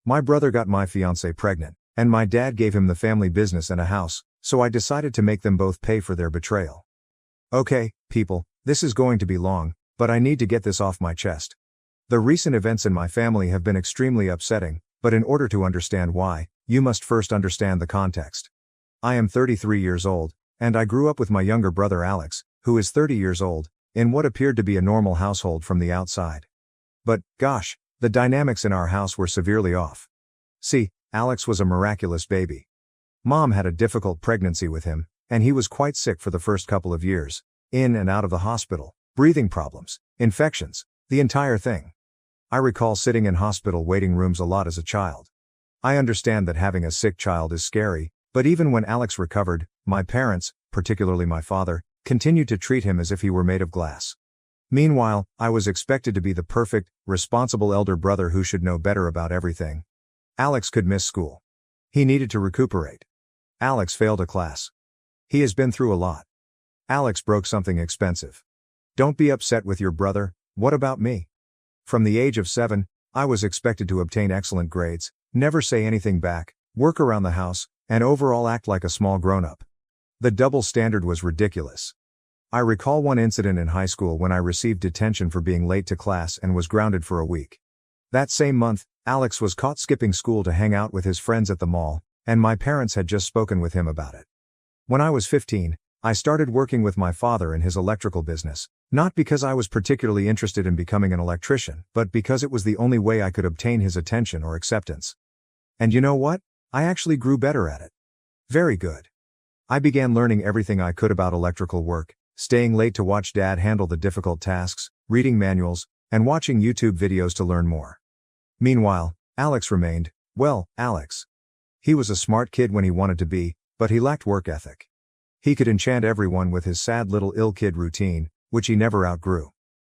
My brother got my fiancée pregnant, and my dad gave him the family business and a house, so I decided to make them both pay for their betrayal. Okay, people, this is going to be long, but I need to get this off my chest. The recent events in my family have been extremely upsetting, but in order to understand why, you must first understand the context. I am 33 years old, and I grew up with my younger brother Alex, who is 30 years old, in what appeared to be a normal household from the outside. But, gosh, the dynamics in our house were severely off. See, Alex was a miraculous baby. Mom had a difficult pregnancy with him, and he was quite sick for the first couple of years, in and out of the hospital, breathing problems, infections, the entire thing. I recall sitting in hospital waiting rooms a lot as a child. I understand that having a sick child is scary, but even when Alex recovered, my parents, particularly my father, continued to treat him as if he were made of glass. Meanwhile, I was expected to be the perfect, responsible elder brother who should know better about everything. Alex could miss school. He needed to recuperate. Alex failed a class. He has been through a lot. Alex broke something expensive. Don't be upset with your brother, what about me? From the age of 7, I was expected to obtain excellent grades, never say anything back, work around the house, and overall act like a small grown-up. The double standard was ridiculous. I recall one incident in high school when I received detention for being late to class and was grounded for a week. That same month, Alex was caught skipping school to hang out with his friends at the mall, and my parents had just spoken with him about it. When I was 15, I started working with my father in his electrical business, not because I was particularly interested in becoming an electrician, but because it was the only way I could obtain his attention or acceptance. And you know what? I actually grew better at it. Very good. I began learning everything I could about electrical work, staying late to watch Dad handle the difficult tasks, reading manuals, and watching YouTube videos to learn more. Meanwhile, Alex remained, well, Alex. He was a smart kid when he wanted to be, but he lacked work ethic. He could enchant everyone with his sad little ill kid routine, which he never outgrew.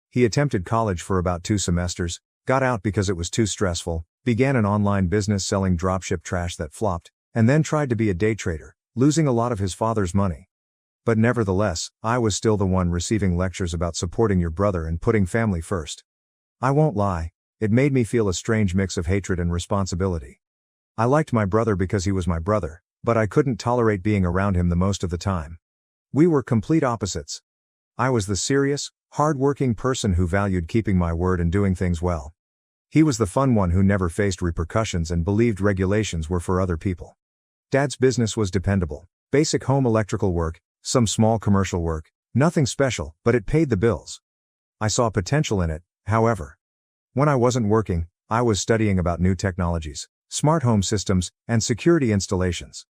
He attempted college for about 2 semesters, got out because it was too stressful, began an online business selling dropship trash that flopped, and then tried to be a day trader, losing a lot of his father's money. But nevertheless, I was still the one receiving lectures about supporting your brother and putting family first. I won't lie, it made me feel a strange mix of hatred and responsibility. I liked my brother because he was my brother, but I couldn't tolerate being around him the most of the time. We were complete opposites. I was the serious, hardworking person who valued keeping my word and doing things well. He was the fun one who never faced repercussions and believed regulations were for other people. Dad's business was dependable, basic home electrical work, some small commercial work, nothing special, but it paid the bills. I saw potential in it, however. When I wasn't working, I was studying about new technologies, smart home systems, and security installations.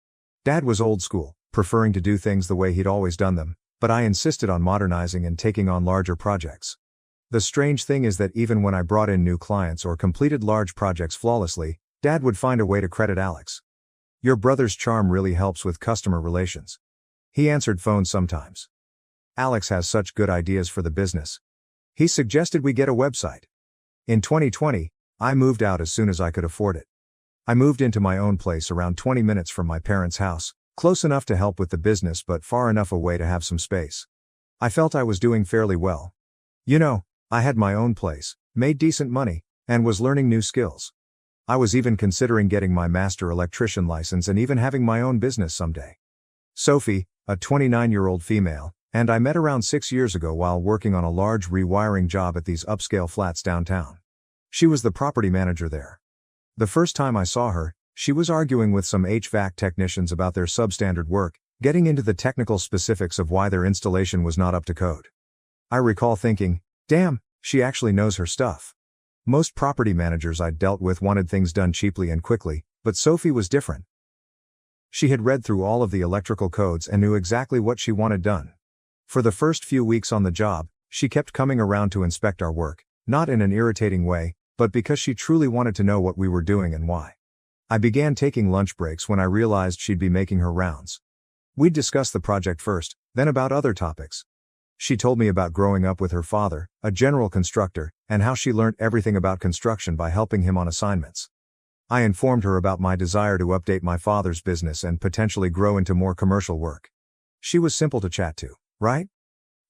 Dad was old school, preferring to do things the way he'd always done them, but I insisted on modernizing and taking on larger projects. The strange thing is that even when I brought in new clients or completed large projects flawlessly, Dad would find a way to credit Alex. Your brother's charm really helps with customer relations. He answered phones sometimes. Alex has such good ideas for the business. He suggested we get a website. In 2020, I moved out as soon as I could afford it. I moved into my own place around 20 minutes from my parents' house, close enough to help with the business but far enough away to have some space. I felt I was doing fairly well. You know, I had my own place, made decent money, and was learning new skills. I was even considering getting my master electrician license and even having my own business someday. Sophie, a 29-year-old female, and I met around 6 years ago while working on a large rewiring job at these upscale flats downtown. She was the property manager there. The first time I saw her, she was arguing with some HVAC technicians about their substandard work, getting into the technical specifics of why their installation was not up to code. I recall thinking, damn, she actually knows her stuff. Most property managers I'd dealt with wanted things done cheaply and quickly, but Sophie was different. She had read through all of the electrical codes and knew exactly what she wanted done. For the first few weeks on the job, she kept coming around to inspect our work, not in an irritating way, but because she truly wanted to know what we were doing and why. I began taking lunch breaks when I realized she'd be making her rounds. We'd discuss the project first, then about other topics. She told me about growing up with her father, a general constructor, and how she learned everything about construction by helping him on assignments. I informed her about my desire to update my father's business and potentially grow into more commercial work. She was simple to chat to, right?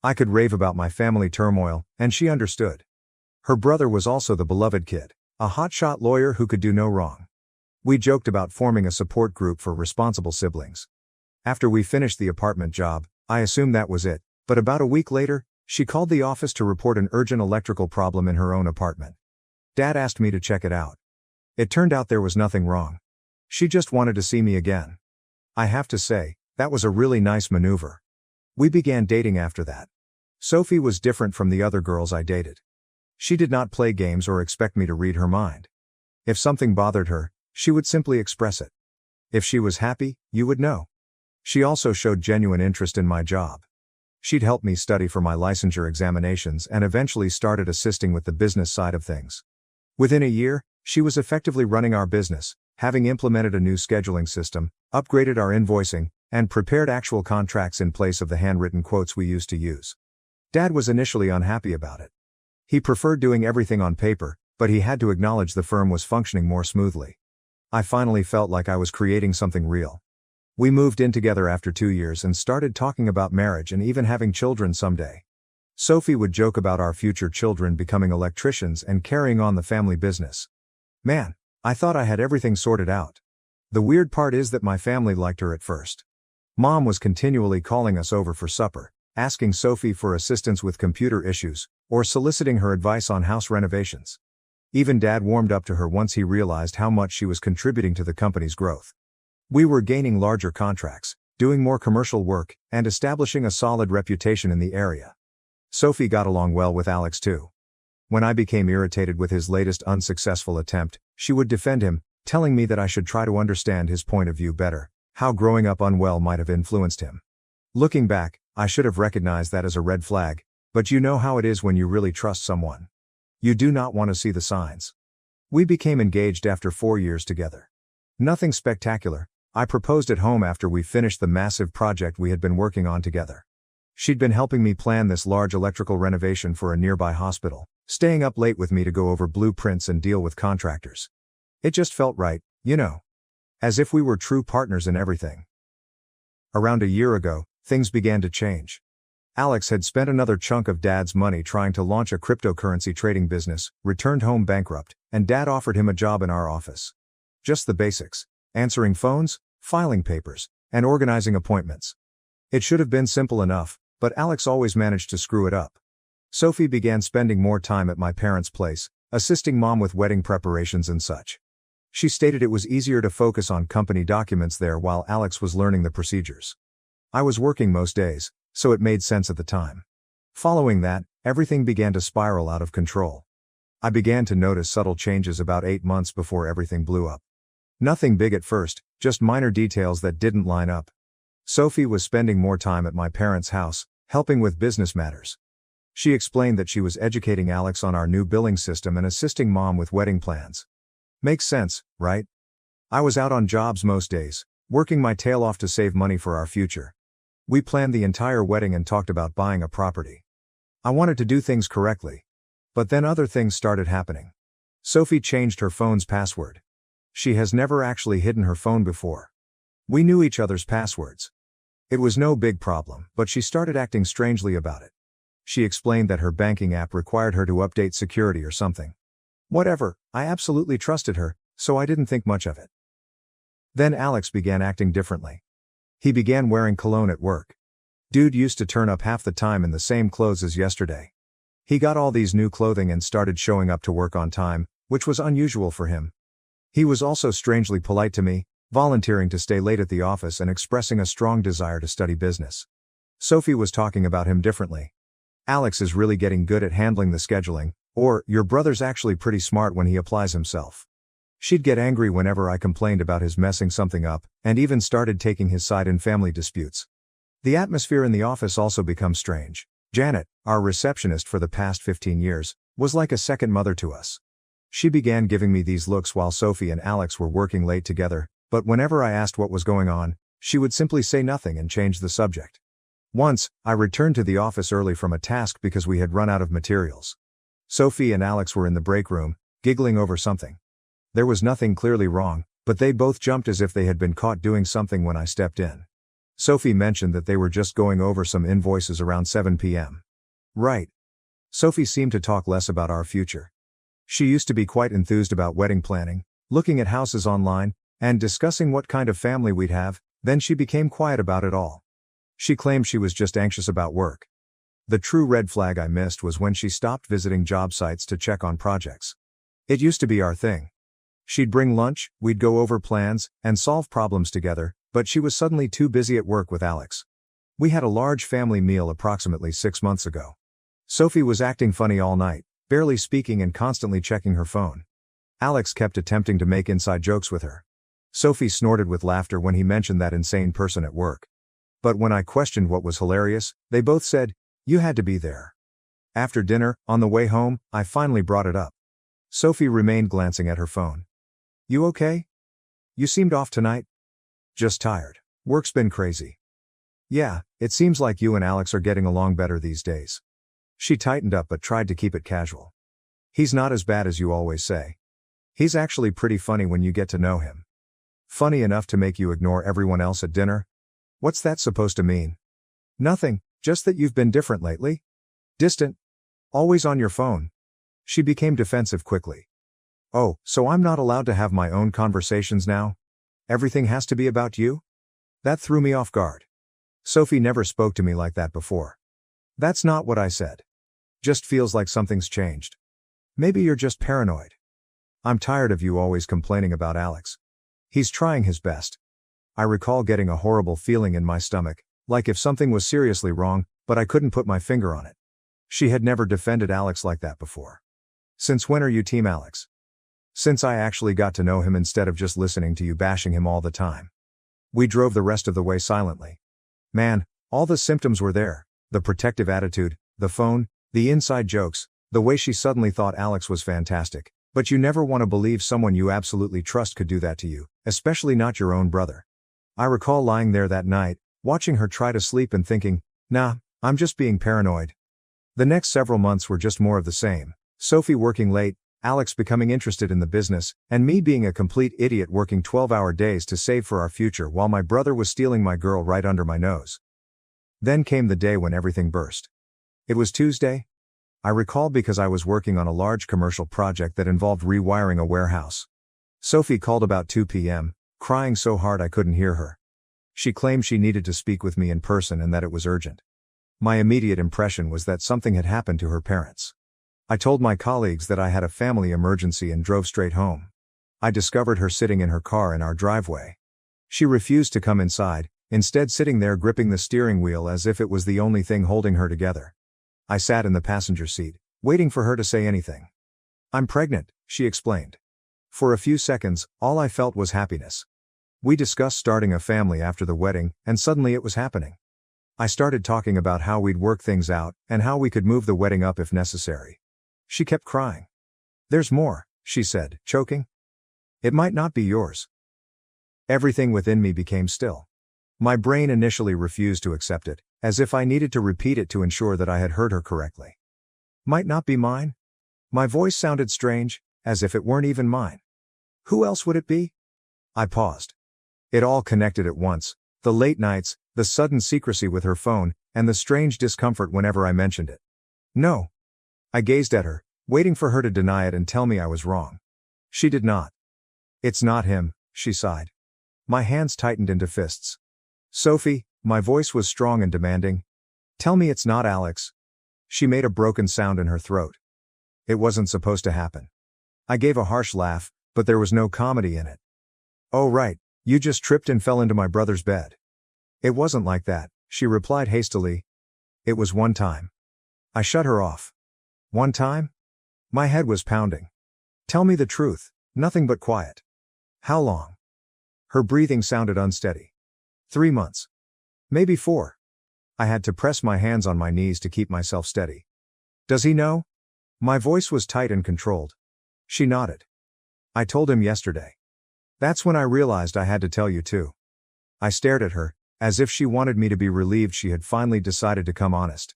I could rave about my family turmoil, and she understood. Her brother was also the beloved kid, a hotshot lawyer who could do no wrong. We joked about forming a support group for responsible siblings. After we finished the apartment job, I assumed that was it, but about a week later, she called the office to report an urgent electrical problem in her own apartment. Dad asked me to check it out. It turned out there was nothing wrong. She just wanted to see me again. I have to say, that was a really nice maneuver. We began dating after that. Sophie was different from the other girls I dated. She did not play games or expect me to read her mind. If something bothered her, she would simply express it. If she was happy, you would know. She also showed genuine interest in my job. She'd help me study for my licensure examinations and eventually started assisting with the business side of things. Within a year, she was effectively running our business, having implemented a new scheduling system, upgraded our invoicing, and prepared actual contracts in place of the handwritten quotes we used to use. Dad was initially unhappy about it. He preferred doing everything on paper, but he had to acknowledge the firm was functioning more smoothly. I finally felt like I was creating something real. We moved in together after 2 years and started talking about marriage and even having children someday. Sophie would joke about our future children becoming electricians and carrying on the family business. Man, I thought I had everything sorted out. The weird part is that my family liked her at first. Mom was continually calling us over for supper, asking Sophie for assistance with computer issues, or soliciting her advice on house renovations. Even Dad warmed up to her once he realized how much she was contributing to the company's growth. We were gaining larger contracts, doing more commercial work, and establishing a solid reputation in the area. Sophie got along well with Alex too. When I became irritated with his latest unsuccessful attempt, she would defend him, telling me that I should try to understand his point of view better, how growing up unwell might have influenced him. Looking back, I should have recognized that as a red flag, but you know how it is when you really trust someone. You do not want to see the signs. We became engaged after 4 years together. Nothing spectacular. I proposed at home after we finished the massive project we had been working on together. She'd been helping me plan this large electrical renovation for a nearby hospital, staying up late with me to go over blueprints and deal with contractors. It just felt right, you know. As if we were true partners in everything. Around a year ago, things began to change. Alex had spent another chunk of Dad's money trying to launch a cryptocurrency trading business, returned home bankrupt, and Dad offered him a job in our office. Just the basics: answering phones, filing papers, and organizing appointments. It should have been simple enough, but Alex always managed to screw it up. Sophie began spending more time at my parents' place, assisting Mom with wedding preparations and such. She stated it was easier to focus on company documents there while Alex was learning the procedures. I was working most days, so it made sense at the time. Following that, everything began to spiral out of control. I began to notice subtle changes about 8 months before everything blew up. Nothing big at first, just minor details that didn't line up. Sophie was spending more time at my parents' house, helping with business matters. She explained that she was educating Alex on our new billing system and assisting Mom with wedding plans. Makes sense, right? I was out on jobs most days, working my tail off to save money for our future. We planned the entire wedding and talked about buying a property. I wanted to do things correctly. But then other things started happening. Sophie changed her phone's password. She has never actually hidden her phone before. We knew each other's passwords. It was no big problem, but she started acting strangely about it. She explained that her banking app required her to update security or something. Whatever, I absolutely trusted her, so I didn't think much of it. Then Alex began acting differently. He began wearing cologne at work. Dude used to turn up half the time in the same clothes as yesterday. He got all these new clothing and started showing up to work on time, which was unusual for him. He was also strangely polite to me, volunteering to stay late at the office and expressing a strong desire to study business. Sophie was talking about him differently. Alex is really getting good at handling the scheduling, or your brother's actually pretty smart when he applies himself. She'd get angry whenever I complained about his messing something up, and even started taking his side in family disputes. The atmosphere in the office also becomes strange. Janet, our receptionist for the past 15 years, was like a second mother to us. She began giving me these looks while Sophie and Alex were working late together, but whenever I asked what was going on, she would simply say nothing and change the subject. Once, I returned to the office early from a task because we had run out of materials. Sophie and Alex were in the break room, giggling over something. There was nothing clearly wrong, but they both jumped as if they had been caught doing something when I stepped in. Sophie mentioned that they were just going over some invoices around 7 p.m. Right. Sophie seemed to talk less about our future. She used to be quite enthused about wedding planning, looking at houses online, and discussing what kind of family we'd have. Then she became quiet about it all. She claimed she was just anxious about work. The true red flag I missed was when she stopped visiting job sites to check on projects. It used to be our thing. She'd bring lunch, we'd go over plans, and solve problems together, but she was suddenly too busy at work with Alex. We had a large family meal approximately 6 months ago. Sophie was acting funny all night, barely speaking and constantly checking her phone. Alex kept attempting to make inside jokes with her. Sophie snorted with laughter when he mentioned that insane person at work. But when I questioned what was hilarious, they both said, "You had to be there." After dinner, on the way home, I finally brought it up. Sophie remained glancing at her phone. "You okay? You seemed off tonight." "Just tired. Work's been crazy." "Yeah, it seems like you and Alex are getting along better these days." She tightened up but tried to keep it casual. "He's not as bad as you always say. He's actually pretty funny when you get to know him." "Funny enough to make you ignore everyone else at dinner? What's that supposed to mean?" "Nothing, just that you've been different lately. Distant. Always on your phone." She became defensive quickly. "Oh, so I'm not allowed to have my own conversations now? Everything has to be about you?" That threw me off guard. Sophie never spoke to me like that before. "That's not what I said. Just feels like something's changed. Maybe you're just paranoid. I'm tired of you always complaining about Alex. He's trying his best." I recall getting a horrible feeling in my stomach, like if something was seriously wrong, but I couldn't put my finger on it. She had never defended Alex like that before. "Since when are you Team Alex?" "Since I actually got to know him instead of just listening to you bashing him all the time." We drove the rest of the way silently. Man, all the symptoms were there: the protective attitude, the phone, the inside jokes, the way she suddenly thought Alex was fantastic. But you never want to believe someone you absolutely trust could do that to you, especially not your own brother. I recall lying there that night, watching her try to sleep and thinking, "Nah, I'm just being paranoid." The next several months were just more of the same. Sophie working late, Alex becoming interested in the business, and me being a complete idiot working 12-hour days to save for our future while my brother was stealing my girl right under my nose. Then came the day when everything burst. It was Tuesday. I recall because I was working on a large commercial project that involved rewiring a warehouse. Sophie called about 2 p.m., crying so hard I couldn't hear her. She claimed she needed to speak with me in person and that it was urgent. My immediate impression was that something had happened to her parents. I told my colleagues that I had a family emergency and drove straight home. I discovered her sitting in her car in our driveway. She refused to come inside, instead sitting there gripping the steering wheel as if it was the only thing holding her together. I sat in the passenger seat, waiting for her to say anything. "I'm pregnant," she explained. For a few seconds, all I felt was happiness. We discussed starting a family after the wedding, and suddenly it was happening. I started talking about how we'd work things out, and how we could move the wedding up if necessary. She kept crying. "There's more," she said, choking. "It might not be yours." Everything within me became still. My brain initially refused to accept it, as if I needed to repeat it to ensure that I had heard her correctly. "Might not be mine?" My voice sounded strange, as if it weren't even mine. "Who else would it be?" I paused. It all connected at once: the late nights, the sudden secrecy with her phone, and the strange discomfort whenever I mentioned it. "No." I gazed at her, waiting for her to deny it and tell me I was wrong. She did not. "It's not him," she sighed. My hands tightened into fists. "Sophie," my voice was strong and demanding. "Tell me it's not Alex." She made a broken sound in her throat. "It wasn't supposed to happen." I gave a harsh laugh, but there was no comedy in it. "Oh right, you just tripped and fell into my brother's bed." "It wasn't like that," she replied hastily. "It was one time." I shut her off. "One time?" My head was pounding. "Tell me the truth, nothing but quiet. How long?" Her breathing sounded unsteady. 3 months. Maybe 4. I had to press my hands on my knees to keep myself steady. "Does he know?" My voice was tight and controlled. She nodded. "I told him yesterday." "That's when I realized I had to tell you too." I stared at her, as if she wanted me to be relieved she had finally decided to come honest.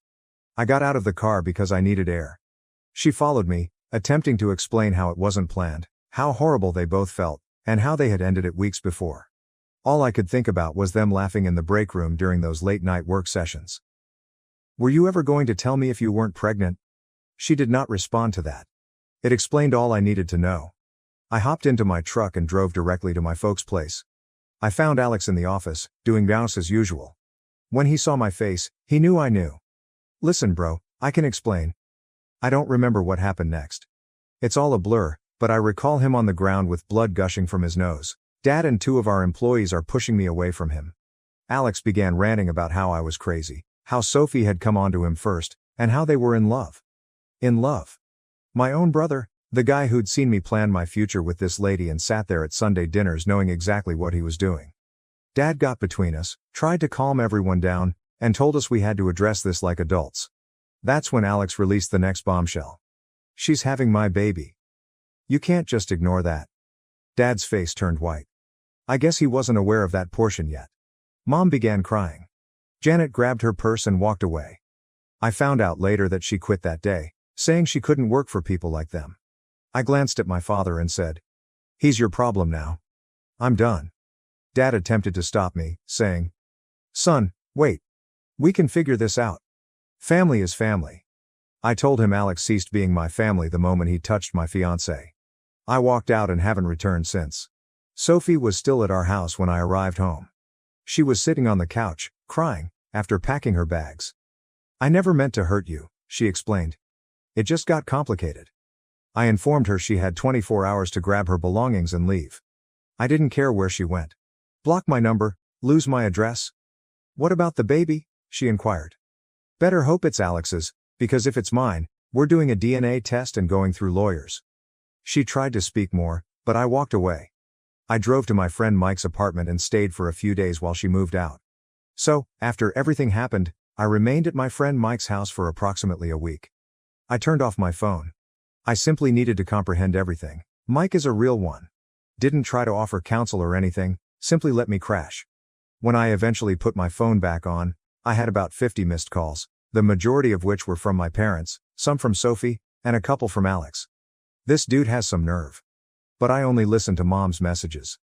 I got out of the car because I needed air. She followed me, attempting to explain how it wasn't planned, how horrible they both felt, and how they had ended it weeks before. All I could think about was them laughing in the break room during those late-night work sessions. "Were you ever going to tell me if you weren't pregnant?" She did not respond to that. It explained all I needed to know. I hopped into my truck and drove directly to my folks' place. I found Alex in the office, doing rounds as usual. When he saw my face, he knew I knew. Listen, bro, I can explain. I don't remember what happened next. It's all a blur, but I recall him on the ground with blood gushing from his nose. Dad and 2 of our employees are pushing me away from him. Alex began ranting about how I was crazy, how Sophie had come onto him first, and how they were in love. In love. My own brother, the guy who'd seen me plan my future with this lady and sat there at Sunday dinners knowing exactly what he was doing. Dad got between us, tried to calm everyone down, and told us we had to address this like adults. That's when Alex released the next bombshell. She's having my baby. You can't just ignore that. Dad's face turned white. I guess he wasn't aware of that portion yet. Mom began crying. Janet grabbed her purse and walked away. I found out later that she quit that day, saying she couldn't work for people like them. I glanced at my father and said, "He's your problem now. I'm done." Dad attempted to stop me, saying, "Son, wait. We can figure this out. Family is family." I told him Alex ceased being my family the moment he touched my fiancée. I walked out and haven't returned since. Sophie was still at our house when I arrived home. She was sitting on the couch, crying, after packing her bags. "I never meant to hurt you," she explained. "It just got complicated." I informed her she had 24 hours to grab her belongings and leave. I didn't care where she went. Block my number, lose my address? "What about the baby?" she inquired. "Better hope it's Alex's, because if it's mine, we're doing a DNA test and going through lawyers." She tried to speak more, but I walked away. I drove to my friend Mike's apartment and stayed for a few days while she moved out. So, after everything happened, I remained at my friend Mike's house for approximately a week. I turned off my phone. I simply needed to comprehend everything. Mike is a real one. Didn't try to offer counsel or anything, simply let me crash. When I eventually put my phone back on, I had about 50 missed calls, the majority of which were from my parents, some from Sophie, and a couple from Alex. This dude has some nerve. But I only listened to Mom's messages.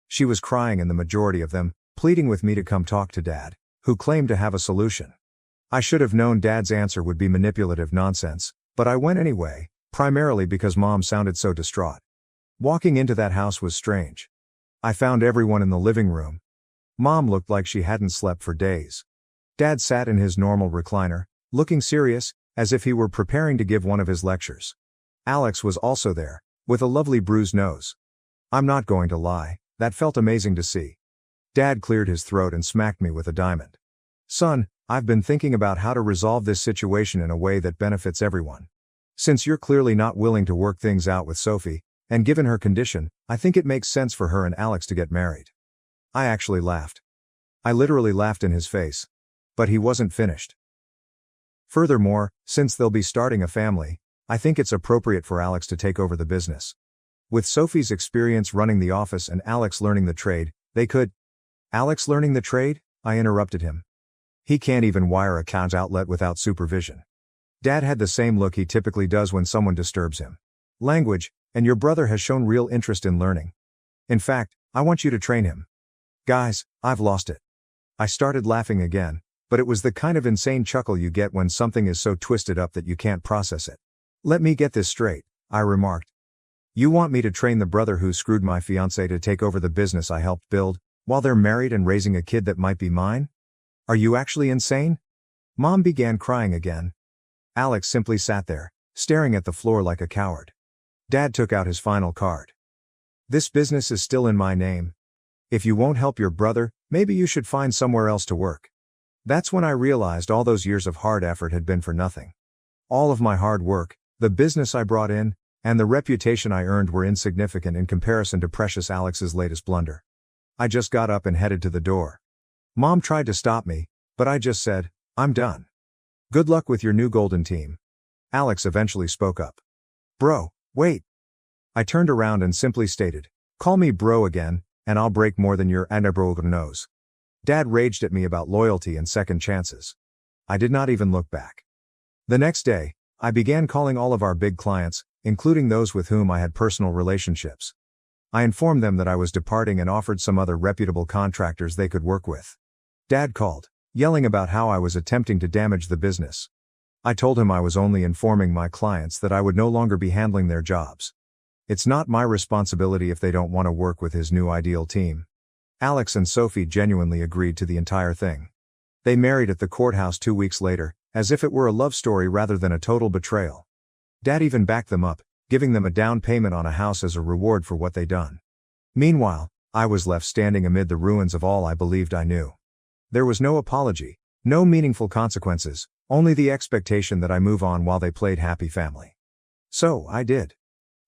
She was crying in the majority of them, pleading with me to come talk to Dad, who claimed to have a solution. I should have known Dad's answer would be manipulative nonsense, but I went anyway, primarily because Mom sounded so distraught. Walking into that house was strange. I found everyone in the living room. Mom looked like she hadn't slept for days. Dad sat in his normal recliner, looking serious, as if he were preparing to give one of his lectures. Alex was also there, with a lovely bruised nose. I'm not going to lie, that felt amazing to see. Dad cleared his throat and smacked me with a diamond. "Son, I've been thinking about how to resolve this situation in a way that benefits everyone. Since you're clearly not willing to work things out with Sophie, and given her condition, I think it makes sense for her and Alex to get married." I actually laughed. I literally laughed in his face. But he wasn't finished. "Furthermore, since they'll be starting a family, I think it's appropriate for Alex to take over the business. With Sophie's experience running the office and Alex learning the trade, they could—" "Alex learning the trade?" I interrupted him. "He can't even wire a count outlet without supervision." Dad had the same look he typically does when someone disturbs him. "Language, and your brother has shown real interest in learning. In fact, I want you to train him." Guys, I've lost it. I started laughing again, but it was the kind of insane chuckle you get when something is so twisted up that you can't process it. "Let me get this straight," I remarked. "You want me to train the brother who screwed my fiancée to take over the business I helped build, while they're married and raising a kid that might be mine? Are you actually insane?" Mom began crying again. Alex simply sat there, staring at the floor like a coward. Dad took out his final card. "This business is still in my name. If you won't help your brother, maybe you should find somewhere else to work." That's when I realized all those years of hard effort had been for nothing. All of my hard work, the business I brought in, and the reputation I earned were insignificant in comparison to precious Alex's latest blunder. I just got up and headed to the door. Mom tried to stop me, but I just said, "I'm done. Good luck with your new golden team." Alex eventually spoke up. "Bro, wait." I turned around and simply stated, "Call me bro again, and I'll break more than your bro nose." Dad raged at me about loyalty and second chances. I did not even look back. The next day, I began calling all of our big clients, including those with whom I had personal relationships. I informed them that I was departing and offered some other reputable contractors they could work with. Dad called, yelling about how I was attempting to damage the business. I told him I was only informing my clients that I would no longer be handling their jobs. It's not my responsibility if they don't want to work with his new ideal team. Alex and Sophie genuinely agreed to the entire thing. They married at the courthouse 2 weeks later, as if it were a love story rather than a total betrayal. Dad even backed them up, giving them a down payment on a house as a reward for what they'd done. Meanwhile, I was left standing amid the ruins of all I believed I knew. There was no apology, no meaningful consequences, only the expectation that I move on while they played happy family. So, I did.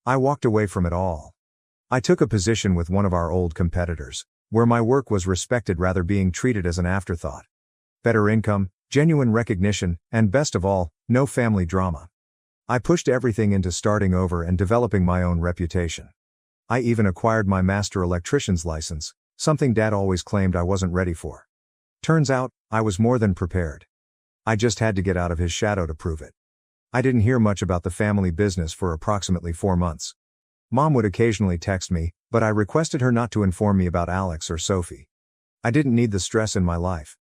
I walked away from it all. I took a position with one of our old competitors, where my work was respected rather being treated as an afterthought. Better income, genuine recognition, and best of all, no family drama. I pushed everything into starting over and developing my own reputation. I even acquired my master electrician's license, something Dad always claimed I wasn't ready for. Turns out, I was more than prepared. I just had to get out of his shadow to prove it. I didn't hear much about the family business for approximately 4 months. Mom would occasionally text me, but I requested her not to inform me about Alex or Sophie. I didn't need the stress in my life.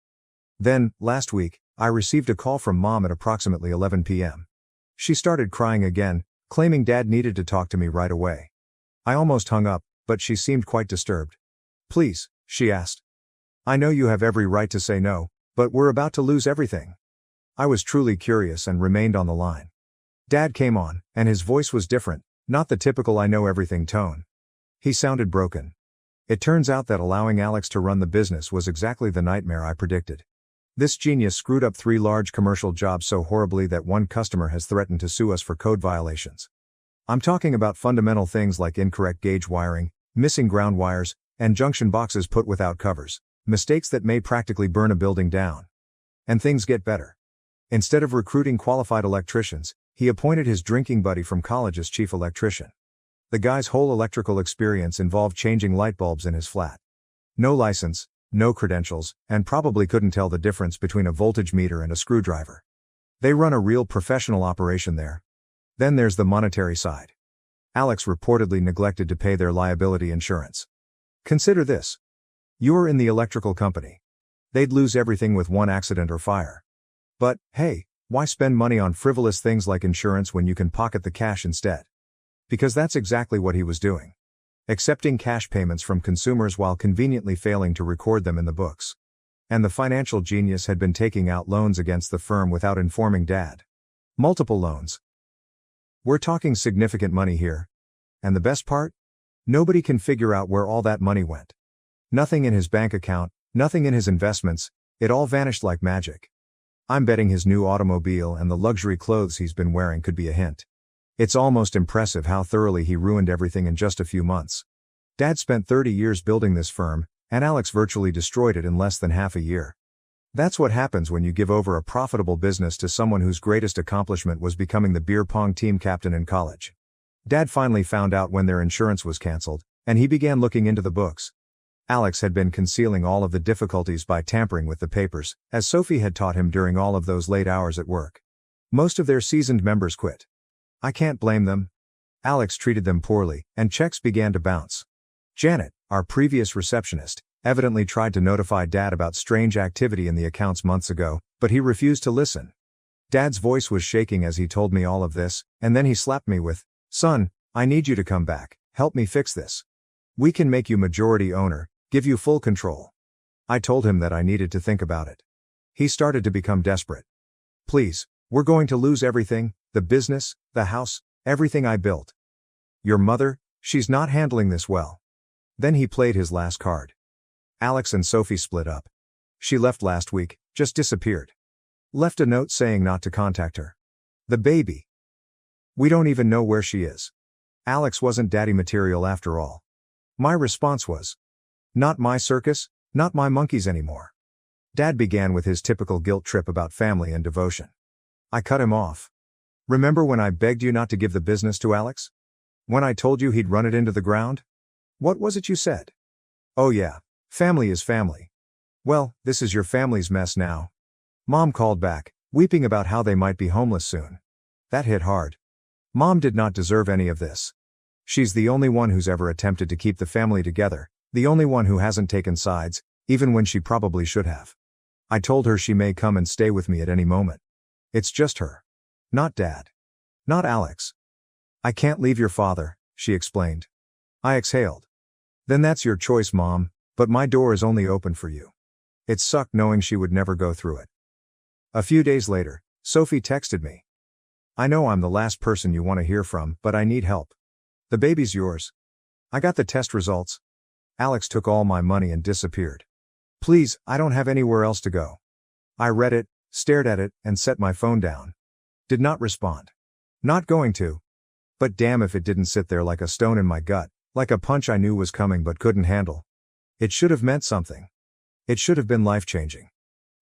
Then, last week, I received a call from Mom at approximately 11 p.m. She started crying again, claiming Dad needed to talk to me right away. I almost hung up, but she seemed quite disturbed. "Please," she asked. "I know you have every right to say no, but we're about to lose everything." I was truly curious and remained on the line. Dad came on, and his voice was different, not the typical I know everything tone. He sounded broken. It turns out that allowing Alex to run the business was exactly the nightmare I predicted. This genius screwed up 3 large commercial jobs so horribly that one customer has threatened to sue us for code violations. I'm talking about fundamental things like incorrect gauge wiring, missing ground wires, and junction boxes put without covers, mistakes that may practically burn a building down. And things get better. Instead of recruiting qualified electricians, he appointed his drinking buddy from college as chief electrician. The guy's whole electrical experience involved changing light bulbs in his flat. No license, no credentials, and probably couldn't tell the difference between a voltage meter and a screwdriver. They run a real professional operation there. Then there's the monetary side. Alex reportedly neglected to pay their liability insurance. Consider this. You're in the electrical company. They'd lose everything with one accident or fire. But, hey, why spend money on frivolous things like insurance when you can pocket the cash instead? Because that's exactly what he was doing. Accepting cash payments from consumers while conveniently failing to record them in the books. And the financial genius had been taking out loans against the firm without informing Dad. Multiple loans. We're talking significant money here. And the best part? Nobody can figure out where all that money went. Nothing in his bank account, nothing in his investments, it all vanished like magic. I'm betting his new automobile and the luxury clothes he's been wearing could be a hint. It's almost impressive how thoroughly he ruined everything in just a few months. Dad spent 30 years building this firm, and Alex virtually destroyed it in less than half a year. That's what happens when you give over a profitable business to someone whose greatest accomplishment was becoming the beer pong team captain in college. Dad finally found out when their insurance was canceled, and he began looking into the books. Alex had been concealing all of the difficulties by tampering with the papers, as Sophie had taught him during all of those late hours at work. Most of their seasoned members quit. I can't blame them. Alex treated them poorly, and checks began to bounce. Janet, our previous receptionist, evidently tried to notify Dad about strange activity in the accounts months ago, but he refused to listen. Dad's voice was shaking as he told me all of this, and then he slapped me with, "Son, I need you to come back, help me fix this. We can make you majority owner, give you full control." I told him that I needed to think about it. He started to become desperate. "Please, we're going to lose everything, the business, the house, everything I built. Your mother, she's not handling this well." Then he played his last card. Alex and Sophie split up. She left last week, just disappeared. Left a note saying not to contact her. The baby. We don't even know where she is. Alex wasn't daddy material after all. My response was, "Not my circus, not my monkeys anymore." Dad began with his typical guilt trip about family and devotion. I cut him off. "Remember when I begged you not to give the business to Alex? When I told you he'd run it into the ground? What was it you said? Oh yeah, family is family. Well, this is your family's mess now." Mom called back, weeping about how they might be homeless soon. That hit hard. Mom did not deserve any of this. She's the only one who's ever attempted to keep the family together, the only one who hasn't taken sides, even when she probably should have. I told her she may come and stay with me at any moment. It's just her. Not Dad. Not Alex. "I can't leave your father," she explained. I exhaled. Then that's your choice, Mom, but my door is only open for you. It sucked knowing she would never go through it. A few days later, Sophie texted me. I know I'm the last person you want to hear from, but I need help. The baby's yours. I got the test results. Alex took all my money and disappeared. Please, I don't have anywhere else to go. I read it, stared at it, and set my phone down. Did not respond. Not going to. But damn if it didn't sit there like a stone in my gut, like a punch I knew was coming but couldn't handle. It should have meant something. It should have been life-changing.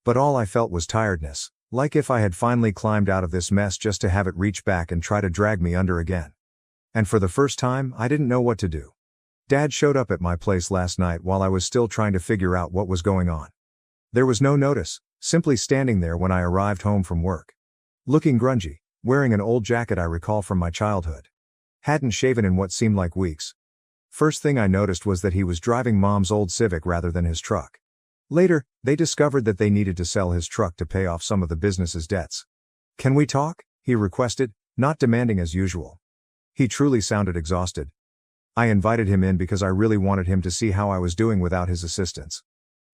But all I felt was tiredness, like if I had finally climbed out of this mess just to have it reach back and try to drag me under again. And for the first time, I didn't know what to do. Dad showed up at my place last night while I was still trying to figure out what was going on. There was no notice, simply standing there when I arrived home from work. Looking grungy, wearing an old jacket I recall from my childhood. Hadn't shaven in what seemed like weeks. First thing I noticed was that he was driving Mom's old Civic rather than his truck. Later, they discovered that they needed to sell his truck to pay off some of the business's debts. Can we talk? He requested, not demanding as usual. He truly sounded exhausted. I invited him in because I really wanted him to see how I was doing without his assistance.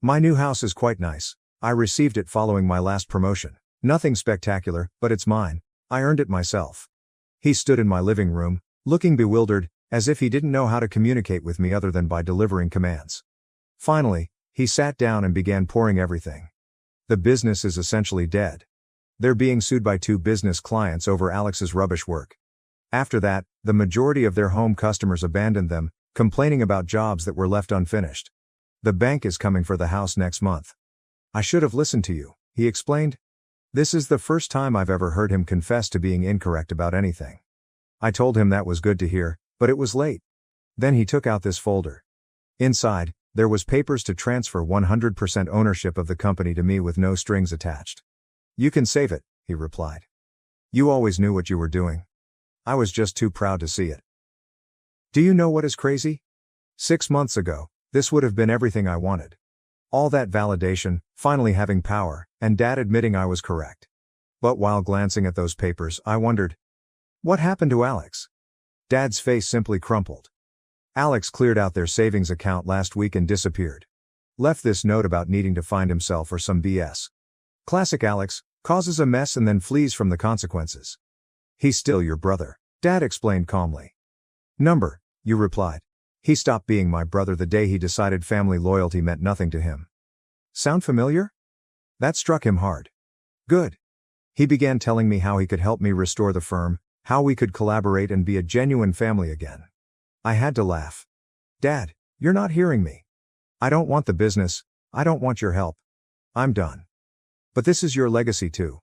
My new house is quite nice. I received it following my last promotion. Nothing spectacular, but it's mine. I earned it myself. He stood in my living room, looking bewildered, as if he didn't know how to communicate with me other than by delivering commands. Finally, he sat down and began pouring everything. The business is essentially dead. They're being sued by 2 business clients over Alex's rubbish work. After that, the majority of their home customers abandoned them, complaining about jobs that were left unfinished. The bank is coming for the house next month. I should have listened to you, he explained. This is the first time I've ever heard him confess to being incorrect about anything. I told him that was good to hear, but it was late. Then he took out this folder. Inside, there was papers to transfer 100% ownership of the company to me with no strings attached. You can save it, he replied. You always knew what you were doing. I was just too proud to see it. Do you know what is crazy? 6 months ago, this would have been everything I wanted. All that validation, finally having power, and Dad admitting I was correct. But while glancing at those papers, I wondered, what happened to Alex? Dad's face simply crumpled. Alex cleared out their savings account last week and disappeared. Left this note about needing to find himself or some BS. Classic Alex, causes a mess and then flees from the consequences. He's still your brother, Dad explained calmly. Number, you replied. He stopped being my brother the day he decided family loyalty meant nothing to him. Sound familiar? That struck him hard. Good. He began telling me how he could help me restore the firm, how we could collaborate and be a genuine family again. I had to laugh. Dad, you're not hearing me. I don't want the business, I don't want your help. I'm done. But this is your legacy too.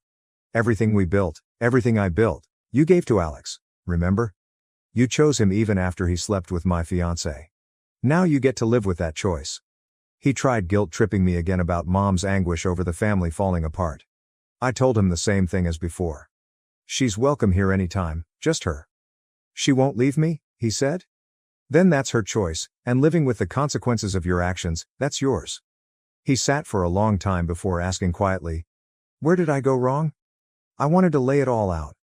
Everything we built, everything I built, you gave to Alex, remember? You chose him even after he slept with my fiancée. Now you get to live with that choice. He tried guilt-tripping me again about Mom's anguish over the family falling apart. I told him the same thing as before. She's welcome here anytime, just her. She won't leave me, he said? Then that's her choice, and living with the consequences of your actions, that's yours. He sat for a long time before asking quietly, where did I go wrong? I wanted to lay it all out.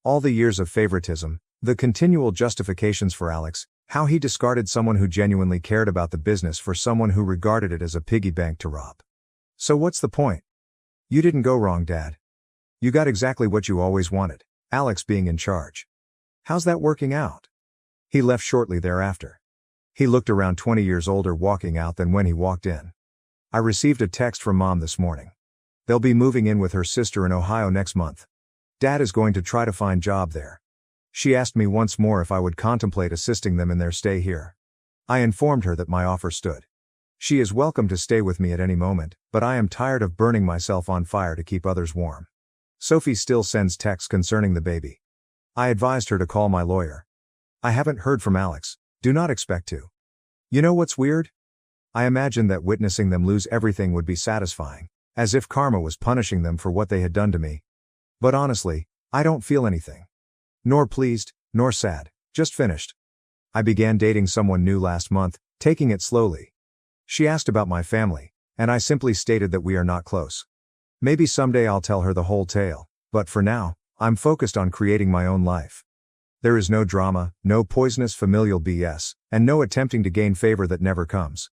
All the years of favoritism, the continual justifications for Alex, how he discarded someone who genuinely cared about the business for someone who regarded it as a piggy bank to rob. So what's the point? You didn't go wrong, Dad. You got exactly what you always wanted, Alex being in charge. How's that working out? He left shortly thereafter. He looked around 20 years older walking out than when he walked in. I received a text from Mom this morning. They'll be moving in with her sister in Ohio next month. Dad is going to try to find a job there. She asked me once more if I would contemplate assisting them in their stay here. I informed her that my offer stood. She is welcome to stay with me at any moment, but I am tired of burning myself on fire to keep others warm. Sophie still sends texts concerning the baby. I advised her to call my lawyer. I haven't heard from Alex, do not expect to. You know what's weird? I imagined that witnessing them lose everything would be satisfying, as if karma was punishing them for what they had done to me. But honestly, I don't feel anything. Nor pleased, nor sad, just finished. I began dating someone new last month, taking it slowly. She asked about my family, and I simply stated that we are not close. Maybe someday I'll tell her the whole tale, but for now, I'm focused on creating my own life. There is no drama, no poisonous familial BS, and no attempting to gain favor that never comes.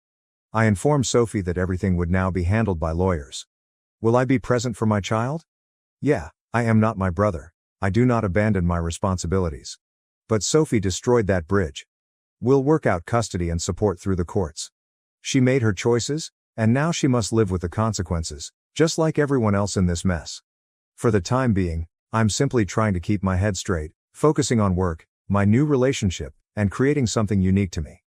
I informed Sophie that everything would now be handled by lawyers. Will I be present for my child? Yeah, I am not my brother. I do not abandon my responsibilities. But Sophie destroyed that bridge. We'll work out custody and support through the courts. She made her choices, and now she must live with the consequences, just like everyone else in this mess. For the time being, I'm simply trying to keep my head straight, focusing on work, my new relationship, and creating something unique to me.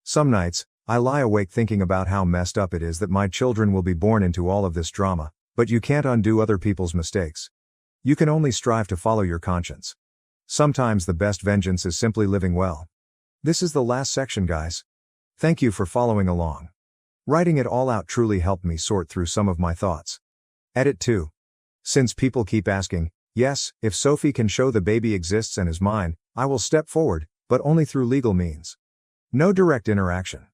Some nights, I lie awake thinking about how messed up it is that my children will be born into all of this drama, but you can't undo other people's mistakes. You can only strive to follow your conscience. Sometimes the best vengeance is simply living well. This is the last section, guys. Thank you for following along. Writing it all out truly helped me sort through some of my thoughts. Edit 2. Since people keep asking, yes, if Sophie can show the baby exists and is mine, I will step forward, but only through legal means. No direct interaction.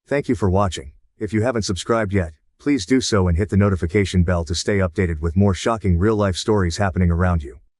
Thank you for watching. If you haven't subscribed yet, please do so and hit the notification bell to stay updated with more shocking real-life stories happening around you.